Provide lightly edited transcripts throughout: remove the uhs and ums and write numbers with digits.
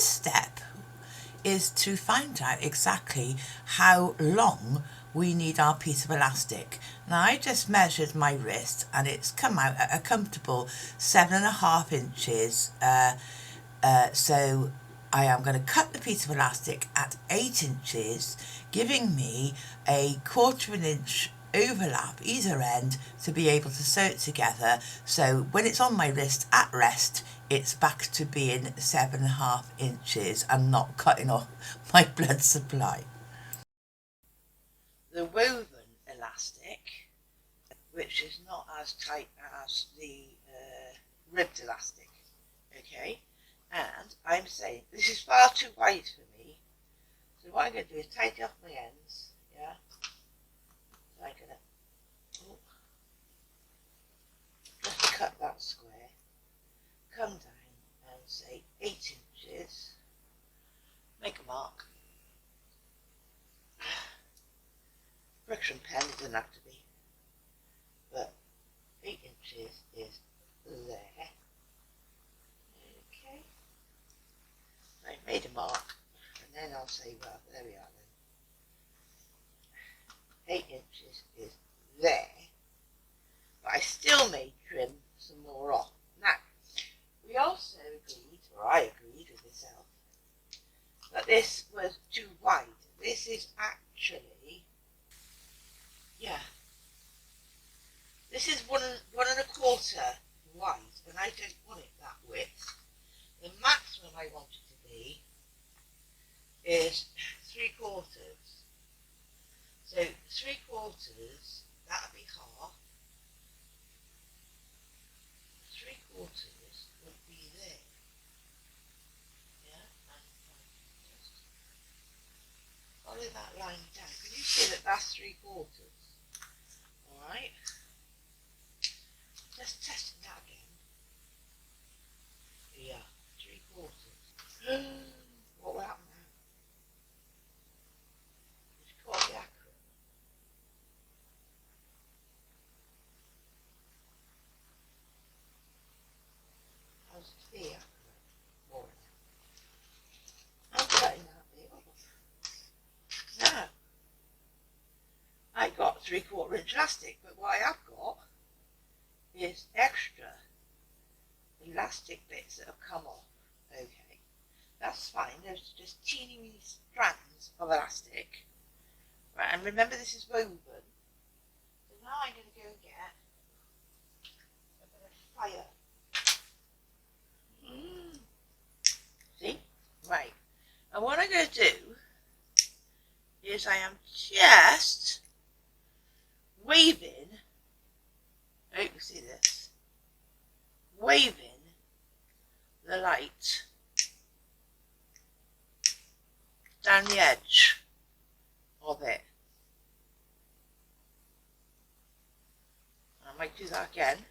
this step is to find out exactly how long we need our piece of elastic. Now I just measured my wrist and it's come out at a comfortable 7.5 inches. So I am going to cut the piece of elastic at 8 inches, giving me a 1/4 inch overlap either end to be able to sew it together, so when it's on my wrist at rest it's back to being 7.5 inches and not cutting off my blood supply. The woven elastic, which is not as tight as the ribbed elastic, okay, and I'm saying this is far too wide for me, so what I'm going to do is tidy off my ends, yeah. So I'm going to just cut that square, come down and say 8 inches, make a mark. Friction pen, it doesn't have to be, but 8 inches is there. Okay, so I've made a mark, and then I'll say, well, there we are then. 8 inches is there, but I still may trim some more off. Now, we also agreed, or I agreed with myself, that this was too wide. This is actually, yeah, this is 1.25 wide, and I don't want it that width. The maximum I want it to be is 3/4. So 3/4, that'll be half. 3/4 would be there. Yeah, and just follow that line down. Can you see that that's 3/4? Alright. Just testing that again. Yeah, 3/4. What will happen now? It's got to be accurate. How's it to be accurate? More now. I'm cutting that bit off. Now, I got 3/4 inch elastic, but what I have got is extra elastic bits that have come off. Okay, that's fine. There's just teeny weeny strands of elastic. Right, and remember this is woven. So now I'm going to go and get a bit of fire. See? Right. And what I'm going to do is I am just waving, I hope you see this, waving the light down the edge of it. I might do that again.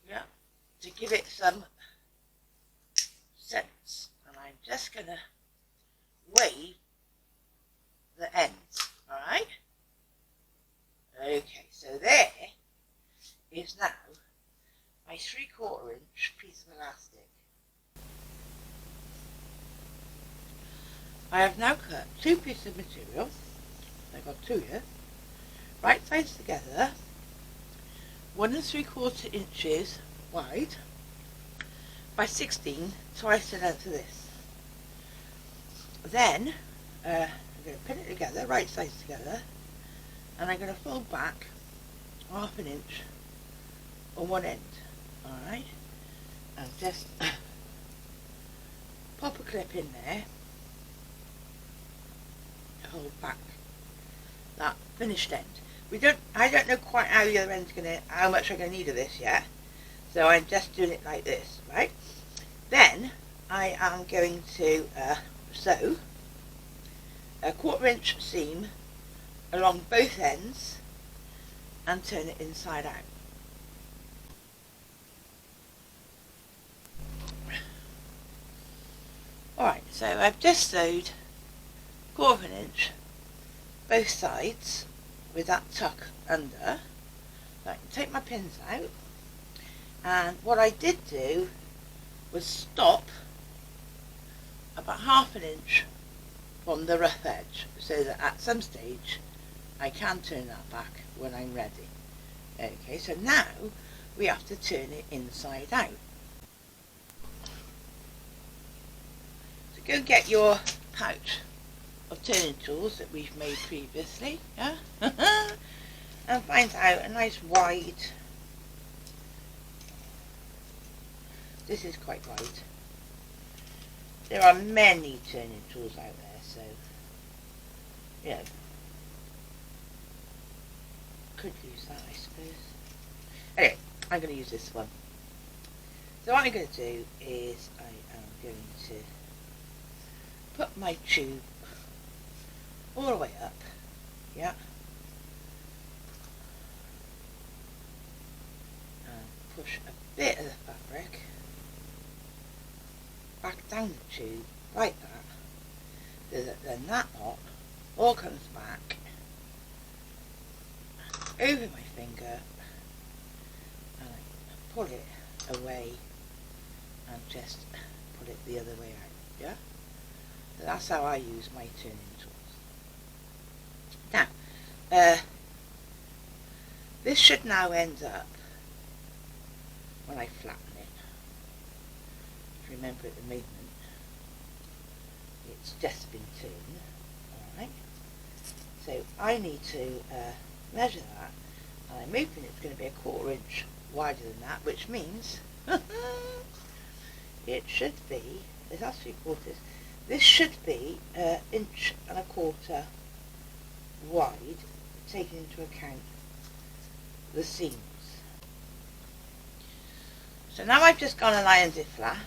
Yeah, to give it some sense, and I'm just going to wave the ends, alright? Okay, so there is now my 3/4 inch piece of elastic. I have now cut 2 pieces of material, I've got 2 here, right sides together, 1 3/4 inches wide by 16, twice the length of this. Then I'm going to pin it together, right sides together, and I'm going to fold back 1/2 inch on one end, alright, and just pop a clip in there to hold back that finished end. I don't know quite how the other end's how much I'm going to need of this yet, so I'm just doing it like this, right? Then I am going to sew a 1/4 inch seam along both ends and turn it inside out. Alright, so I've just sewed 1/4 inch both sides with that tuck under. So I can take my pins out, and what I did do was stop about 1/2 inch from the rough edge, so that at some stage I can turn that back when I'm ready. Okay, so now we have to turn it inside out. So go get your pouch of turning tools that we've made previously, yeah? And find out a nice wide, this is quite wide. There are many turning tools out there, so, you know, could use that, I suppose. Anyway, I'm going to use this one. So what I'm going to do is I am going to put my tube all the way up, yeah, and push a bit of the fabric back down the tube like that, so that then that knot all comes back over my finger, and I pull it away and just pull it the other way out, yeah? So that's how I use my turning tools. Now, this should now end up, when I flatten it, remember at the moment, it's just been turned, alright? So I need to measure that, and I'm hoping it's going to be 1/4 inch wider than that, which means it should be, that's 3/4, this should be 1 1/4 inches wide, taking into account the seams. So now I've just gone and ironed it flat,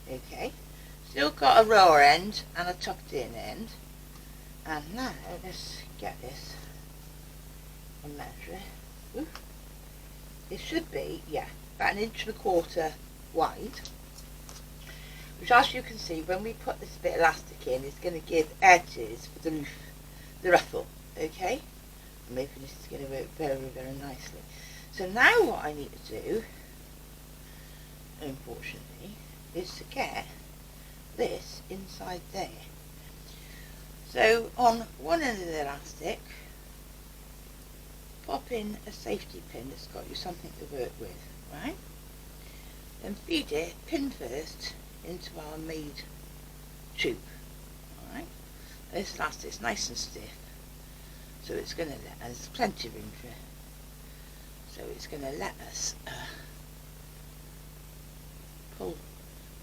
okay, still got a raw end and a tucked in end, and now let's get this and measure it. Oof. It should be, yeah, about 1 1/4 inches wide, which, as you can see, when we put this bit of elastic in, it's going to give edges for the roof, the ruffle, okay? I'm hoping this is going to work very, very nicely. So now what I need to do, unfortunately, is to get this inside there. So on one end of the elastic, pop in a safety pin that's got you something to work with, right? Then feed it pin first into our made tube, alright? This elastic's nice and stiff, so it's going to let, and there's plenty of room for it, so it's going to let us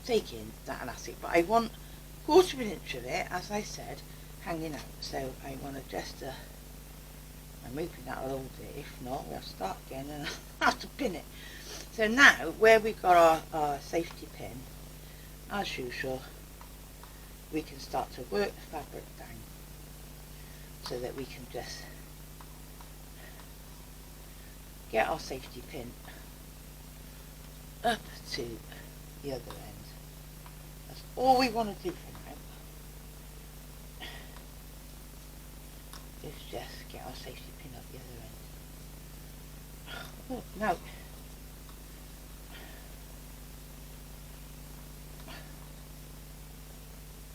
take in that elastic, but I want 1/4 inch of it, as I said, hanging out, so I want to just I'm hoping that'll hold it. If not, we'll start again and I'll have to pin it. So now, where we've got our safety pin, as usual, we can start to work the fabric down, so that we can just get our safety pin up to the other end. That's all we want to do for now, is just get our safety pin up the other end. Oh, no.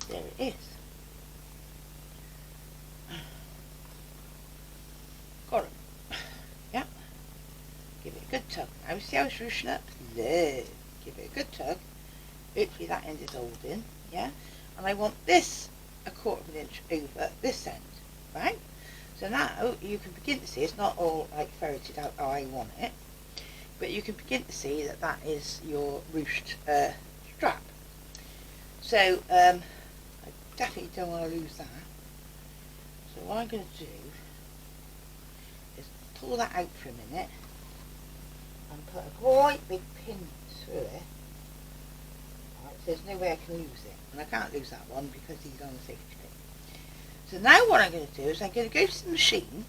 There it is. Got it. Yeah. Give it a good tug. Now see how it's ruching up? There. Give it a good tug. Hopefully that end is holding. Yeah. And I want this 1/4 inch over this end. Right? So now you can begin to see it's not all like ferreted out how I want it, but you can begin to see that that is your ruched strap. So I definitely don't want to lose that. So what I'm going to do is pull that out for a minute and put a great big pin through it. Right, so there's no way I can lose it, and I can't lose that one because he's on the safety pin. So now what I'm going to do is I'm going to go to the machine,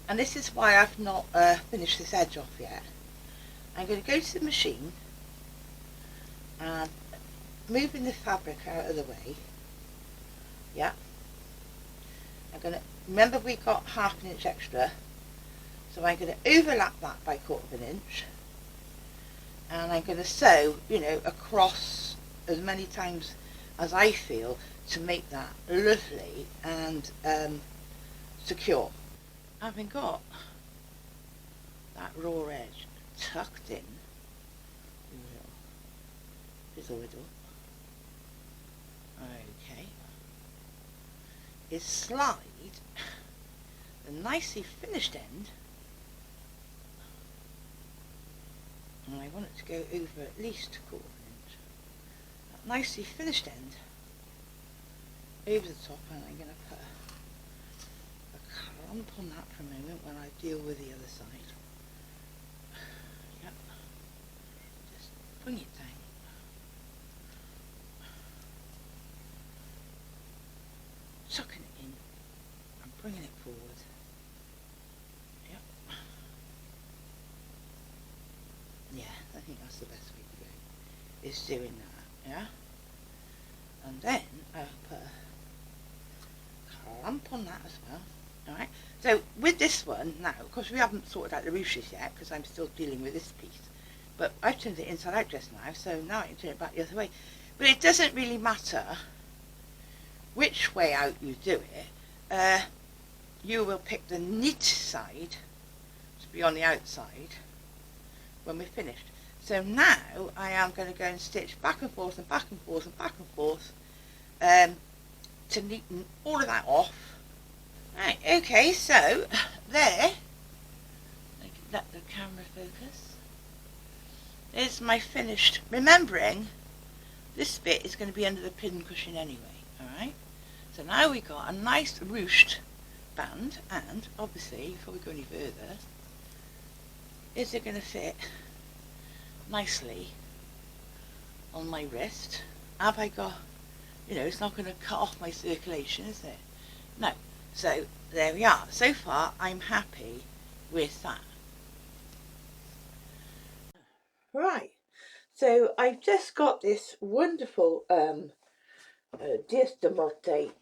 and this is why I've not finished this edge off yet. I'm going to go to the machine and moving the fabric out of the way, Yeah, I'm going to, remember we got half an inch extra, so I'm going to overlap that by 1/4 inch, and I'm going to sew, you know, across as many times as I feel to make that lovely and secure. Having got that raw edge tucked in, fizzle whittle, okay, is slide the nicely finished end, and I want it to go over at least 1/4 inch, that nicely finished end over the top, and I'm going to put a clump on that for a moment when I deal with the other side. Yep, just bring it down. Sucking it in and bringing it forward. Yep. Yeah, I think that's the best way to go, is doing that, yeah? And then I'll put a clamp on that as well, alright? So with this one now, of course we haven't sorted out the ruches yet because I'm still dealing with this piece, but I've turned it inside out just now, so now I can turn it back the other way. But it doesn't really matter which way out you do it. You will pick the neat side to be on the outside when we're finished. So now I am going to go and stitch back and forth and back and forth and back and forth to neaten all of that off. Right, okay, so there, let the camera focus. There's my finished, remembering this bit is going to be under the pin cushion anyway, alright? So now we got a nice ruched band, and obviously, before we go any further, is it going to fit nicely on my wrist? Have I got, you know, it's not going to cut off my circulation, is it? No. So there we are. So far I'm happy with that. Right, so I've just got this wonderful Diastamote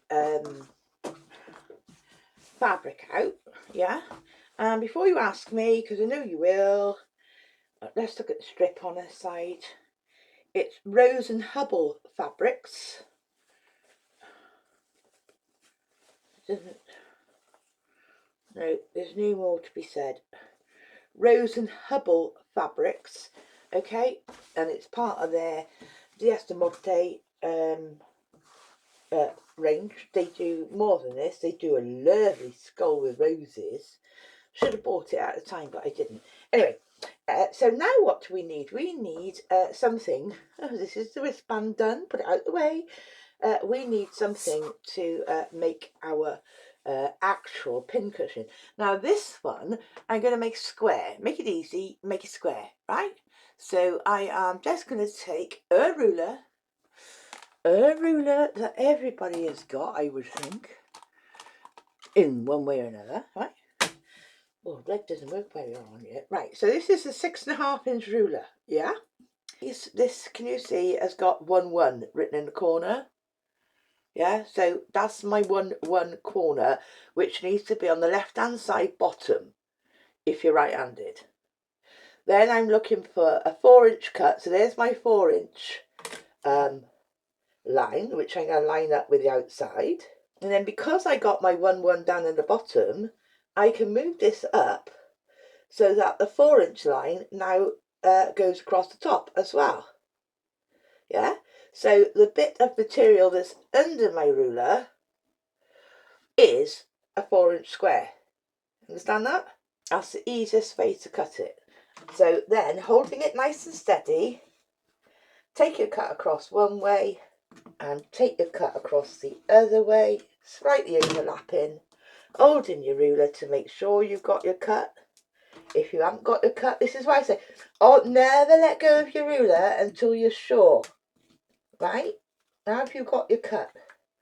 fabric out, yeah? And before you ask me, because I know you will, let's look at the strip on this side. It's Rose and Hubble Fabrics. No, there's no more to be said. Rose and Hubble Fabrics, okay, and it's part of their Diastamote range. They do more than this. They do a lovely skull with roses. Should have bought it at the time, but I didn't. Anyway, so now what do we need? We need something. Oh, this is the wristband done. Put it out of the way. We need something to make our actual pincushion. Now this one I'm going to make square. Make it easy, make it square, right? So I am just going to take a ruler that everybody has got, I would think, in one way or another, right? Oh, that doesn't work very well on yet. Right, so this is a 6.5 inch ruler, yeah? This, can you see, has got 1-1 written in the corner? Yeah, so that's my 1-1 corner, which needs to be on the left hand side bottom if you're right handed. Then I'm looking for a 4-inch cut, so there's my 4-inch line, which I'm going to line up with the outside. And then because I got my 1-1 down in the bottom, I can move this up so that the 4-inch line now goes across the top as well. Yeah, so the bit of material that's under my ruler is a 4-inch square. Understand that? That's the easiest way to cut it. So then, holding it nice and steady, take your cut across one way and take your cut across the other way, slightly overlapping, holding your ruler to make sure you've got your cut. If you haven't got your cut, this is why I say, oh, never let go of your ruler until you're sure. Right? Now have you got your cut?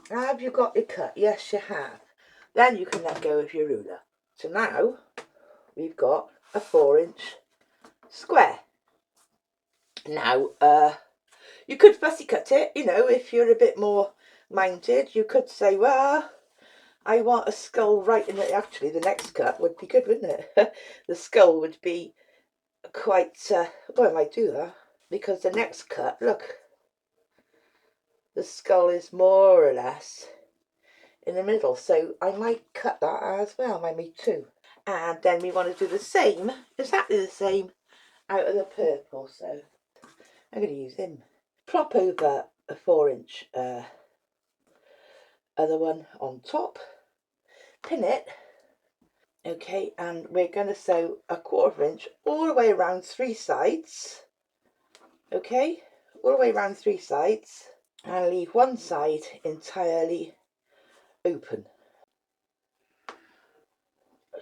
Now have you got your cut? Yes, you have. Then you can let go of your ruler. So now we've got a 4-inch square. Now, you could fussy cut it, you know, if you're a bit more minded. You could say, well, I want a skull right in it. Actually, the next cut would be good, wouldn't it? The skull would be quite, well, I might do that. Because the next cut, look, the skull is more or less in the middle. So I might cut that as well, I might too. And then we want to do the same, exactly the same, out of the purple. So I'm going to use him. Plop over a 4-inch other one on top, pin it, okay, and we're going to sew a 1/4 inch all the way around 3 sides, okay, all the way around 3 sides, and leave one side entirely open.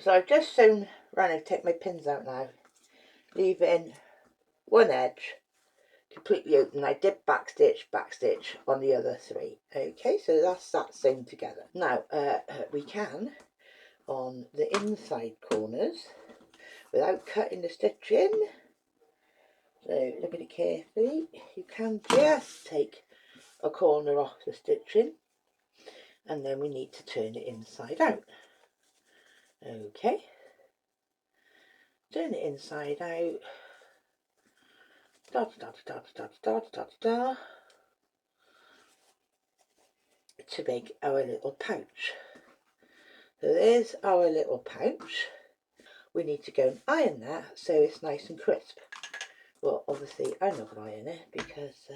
So I've just sewn round, I've taken my pins out now, leaving one edge completely open. I did backstitch on the other 3. Okay, so that's that sewn together. Now we can, on the inside corners, without cutting the stitch in, so look at it carefully, you can just take a corner off the stitching, and then we need to turn it inside out. Okay, turn it inside out, to make our little pouch. So there's our little pouch. We need to go and iron that so it's nice and crisp. Well, obviously I'm not going to iron it because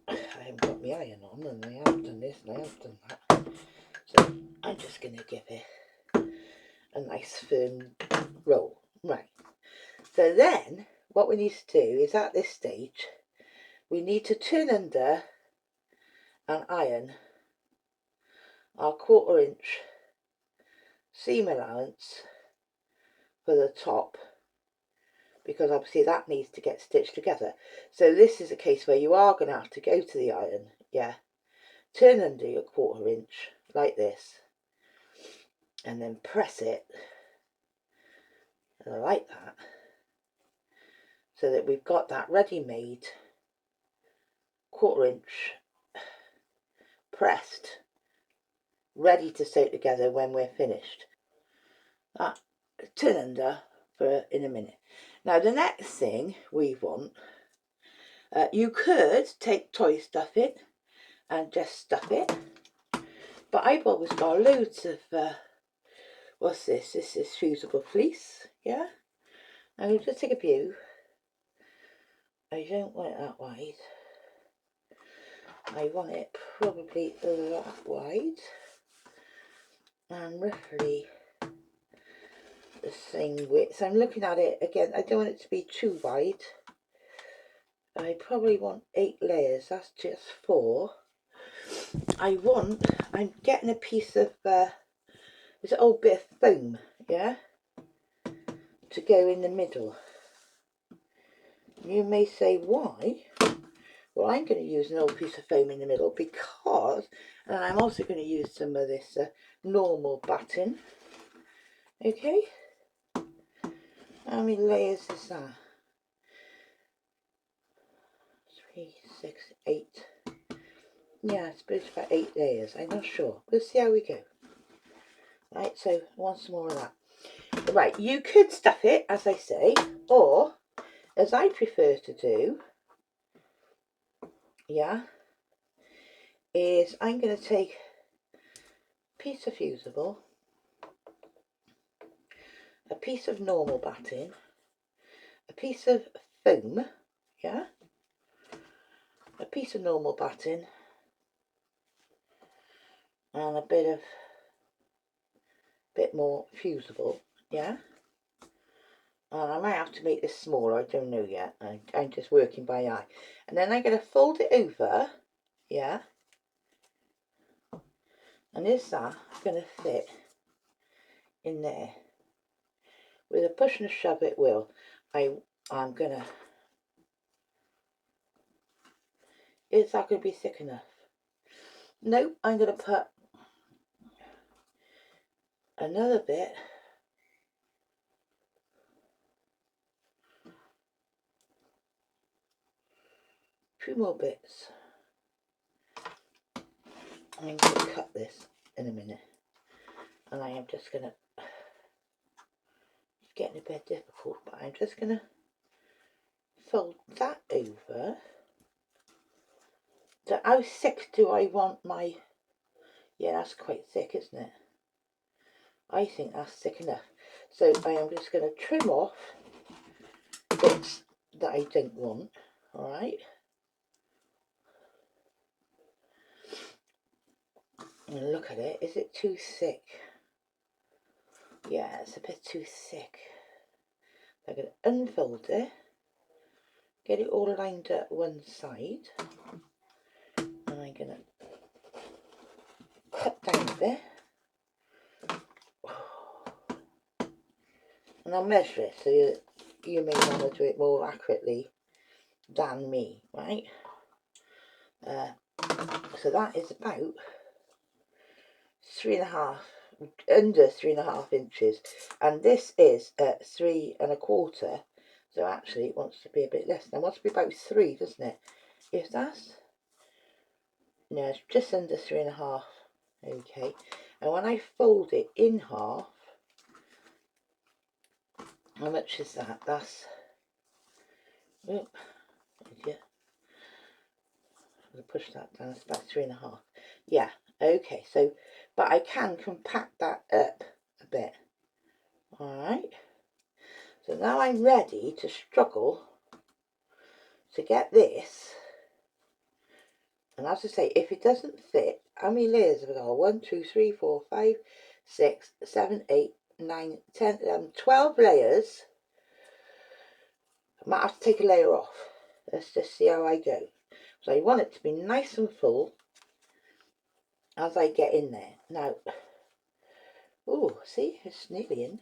I haven't got my iron on, and I have done this and I have done that. So I'm just going to give it a nice firm roll. Right. So then what we need to do is, at this stage, we need to turn under and iron our 1/4 inch seam allowance for the top, because obviously that needs to get stitched together. So this is a case where you are going to have to go to the iron, yeah, turn under your 1/4 inch like this, and then press it like that, so that we've got that ready-made 1/4 inch pressed, ready to sew together when we're finished. Turn under for in a minute. Now the next thing we want, you could take toy stuffing and just stuff it, but I've always got loads of what's this? This is fusible fleece, yeah. I'm going to just take a view. I don't want it that wide. I want it probably that wide, and roughly the same width. So I'm looking at it again. I don't want it to be too wide. I probably want 8 layers. That's just 4. I'm getting a piece of this old bit of foam, yeah, to go in the middle. You may say, why? Well, I'm going to use an old piece of foam in the middle because, and I'm also going to use some of this normal batting. Okay, how many layers is that? 3, 6, 8. Yeah, I suppose about 8 layers. I'm not sure. We'll see how we go. Right, so I want some more of that. Right, you could stuff it, as I say, or, as I prefer to do, yeah, is I'm going to take a piece of fusible, a piece of normal batting, a piece of foam, yeah, a piece of normal batting, and a bit more fusible, yeah. And I might have to make this smaller, I don't know yet. I'm just working by eye. And then I'm going to fold it over, yeah. And is that going to fit in there? With a push and a shove it will. I'm going to... Is that going to be thick enough? Nope, I'm going to put another bit. 2 more bits. I'm going to cut this in a minute, and I am just going to, it's getting a bit difficult, but I'm just going to fold that over. So how thick do I want my, yeah, that's quite thick, isn't it? I think that's thick enough. So I am just going to trim off bits that I don't want, alright? And look at it, is it too thick? Yeah, it's a bit too thick. I'm going to unfold it, get it all lined up one side, and I'm going to cut down a bit. And I'll measure it so you may want to do it more accurately than me, right? So that is about 3.5, under 3.5 inches, and this is 3.25. So actually, it wants to be a bit less. Now, it wants to be about 3, doesn't it? If that's, no, it's just under 3.5. Okay, and when I fold it in half, how much is that? That's, oh, yeah, I'm going to push that down. It's about 3.5. Yeah, okay. So, but I can compact that up a bit. All right. So now I'm ready to struggle to get this. And as I say, if it doesn't fit, how many layers have I got? 1, 2, 3, 4, 5, 6, 7, 8, 9, 10, 11, 12 layers. I might have to take a layer off. Let's just see how I go. So I want it to be nice and full as I get in there. Now, oh, see, it's nearly in.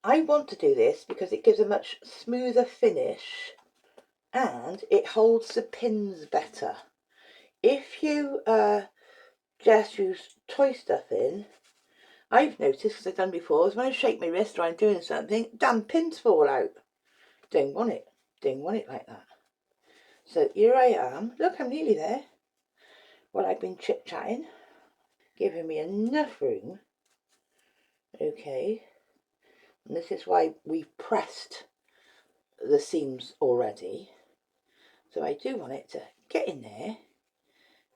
I want to do this because it gives a much smoother finish and it holds the pins better. If you just use toy stuff in, I've noticed, because I've done before, is when I shake my wrist or I'm doing something, damn pins fall out. Don't want it. Don't want it like that. So here I am. Look, I'm nearly there. Well, I've been chit-chatting, giving me enough room. Okay. And this is why we pressed the seams already. So I do want it to get in there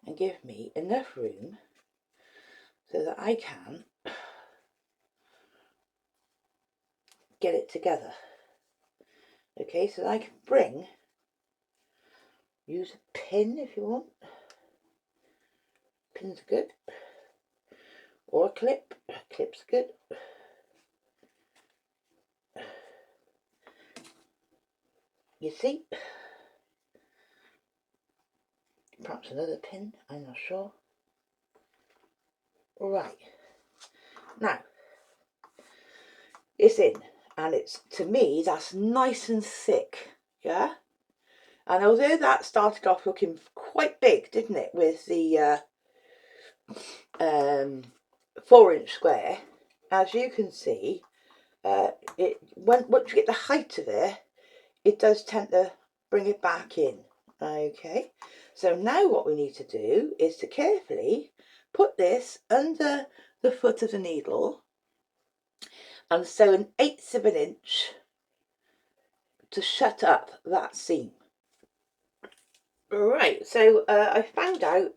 and give me enough room so that I can get it together. Okay, so I can use a pin if you want. Pin's good. Or a clip. Clip's good. You see? Perhaps another pin, I'm not sure. Right. Now, it's in. And it's, to me, that's nice and thick. Yeah? And although that started off looking quite big, didn't it? With the 4-inch square, as you can see, once you get the height of it, it does tend to bring it back in. Okay, so now what we need to do is to carefully put this under the foot of the needle and sew 1/8 of an inch to shut up that seam. Right, so I found out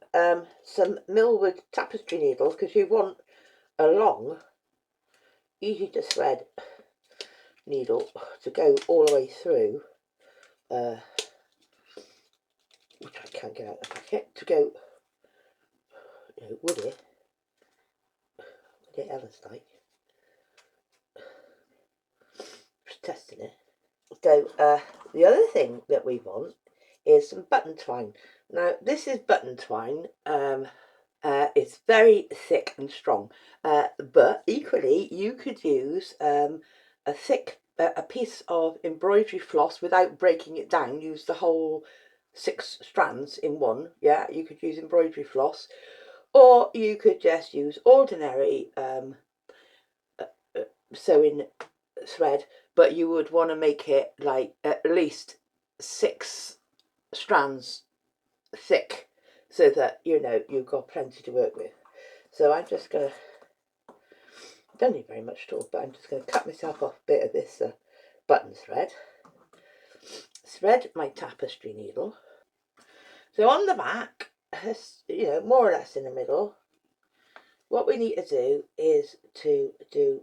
some Millwood tapestry needles, because you want a long, easy to thread needle to go all the way through, which I can't get out of the packet, to go, would it Ella's like, just testing it. So the other thing that we want is some button twine. Now this is button twine. It's very thick and strong, but equally you could use a thick a piece of embroidery floss without breaking it down. Use the whole 6 strands in one. Yeah, you could use embroidery floss, or you could just use ordinary sewing thread, but you would want to make it like at least 6 strands thick, so that you know you've got plenty to work with. So I'm just going to, don't need very much at all, but I'm just going to cut myself off a bit of this button thread, thread my tapestry needle. So on the back, you know, more or less in the middle, what we need to do is to do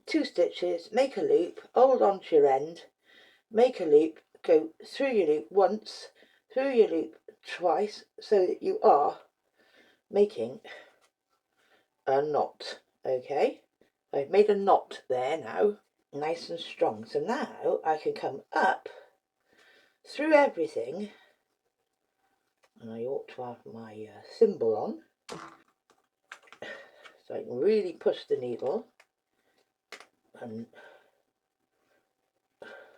2 stitches, make a loop, hold on to your end, make a loop, go through your loop once, through your loop twice, so that you are making a knot. Okay, I've made a knot there now, nice and strong. So now I can come up through everything, and I ought to have my thimble on, so I can really push the needle, and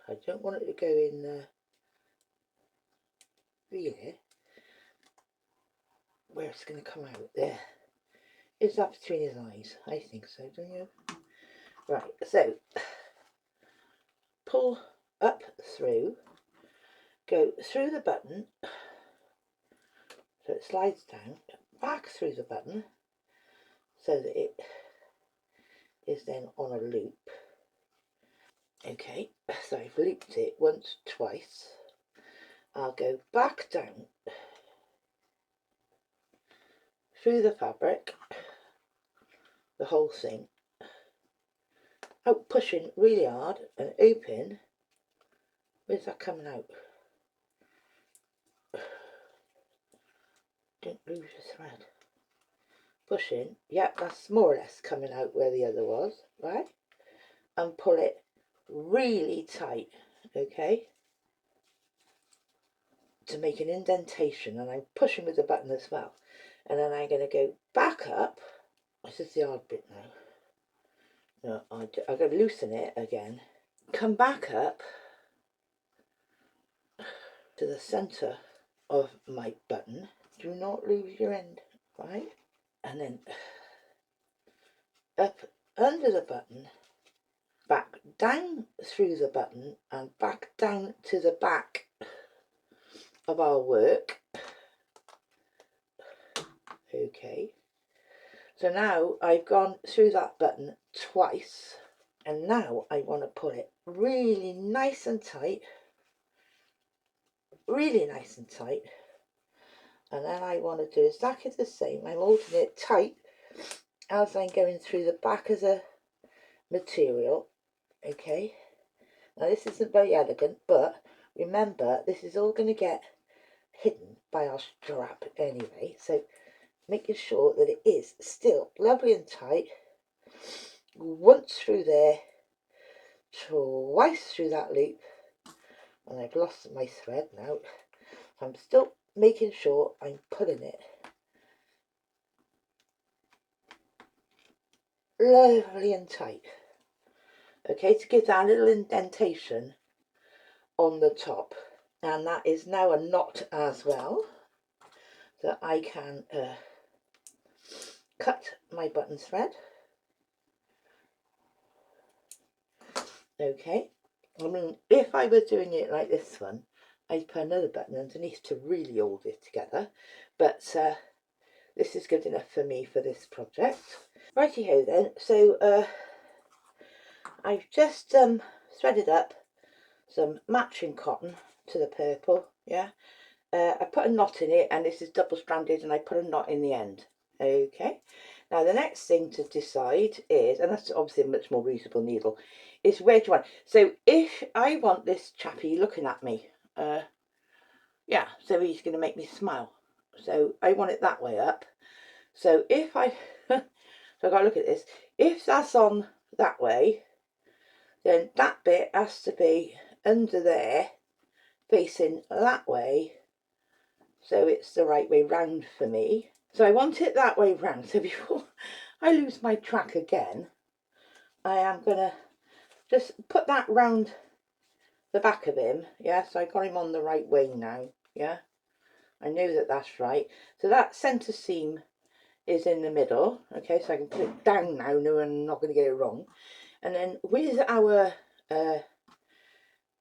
I don't want it to go in really where it's going to come out there. Is that between his eyes? I think so, don't you? Right, so pull up through, go through the button, so it slides down, back through the button, so that it is then on a loop. Okay, so I've looped it once, twice. I'll go back down through the fabric, the whole thing, out pushing really hard and open. Where's that coming out? Don't lose your thread. Pushing, yeah, that's more or less coming out where the other was, right? And pull it really tight, okay, to make an indentation, and I'm pushing with the button as well. And then I'm going to go back up. This is the hard bit now. No, I've got to loosen it again. Come back up to the centre of my button. Do not lose your end, right? And then up under the button, back down through the button, and back down to the back of our work. Okay, so now I've gone through that button twice, and now I want to pull it really nice and tight, really nice and tight. And then I want to do exactly the same. I'm holding it tight as I'm going through the back of the material. Okay, now this isn't very elegant, but remember this is all going to get hidden by our strap anyway, so making sure that it is still lovely and tight. Once through there, twice through that loop, and I've lost my thread now. I'm still making sure I'm pulling it lovely and tight, okay, to give that little indentation on the top. And that is now a knot as well, that I can cut my button thread. Okay, I mean, if I were doing it like this one, I'd put another button underneath to really hold it together, but this is good enough for me for this project. Righty ho then, so I've just threaded up some matching cotton to the purple, yeah. I put a knot in it, and this is double stranded, and I put a knot in the end. Okay, now the next thing to decide is, and that's obviously a much more reasonable needle, is where do you want. So if I want this chappie looking at me, yeah, so he's going to make me smile, so I want it that way up. So if I so I got to look at this, if that's on that way, then that bit has to be under there facing that way, so it's the right way round for me. So I want it that way round. So before I lose my track again, I am going to just put that round the back of him. Yeah, so I got him on the right way now. Yeah, I know that that's right. So that centre seam is in the middle. Okay, so I can put it down now. No, I'm not going to get it wrong. And then with our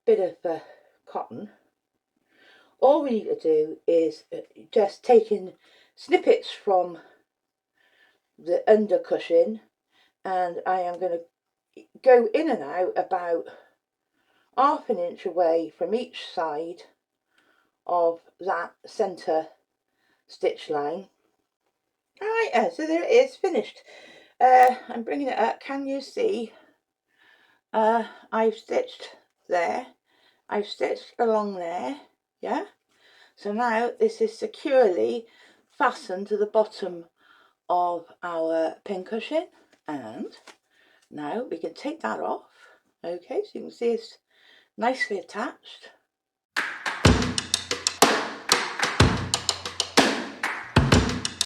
bit of cotton, all we need to do is just taking snippets from the under cushion, and I am going to go in and out about ½ inch away from each side of that centre stitch line. Alright, so there it is, finished. I'm bringing it up. Can you see? I've stitched there, I've stitched along there, yeah? So now this is securely fastened to the bottom of our pincushion, and now we can take that off. Okay, so you can see it's nicely attached.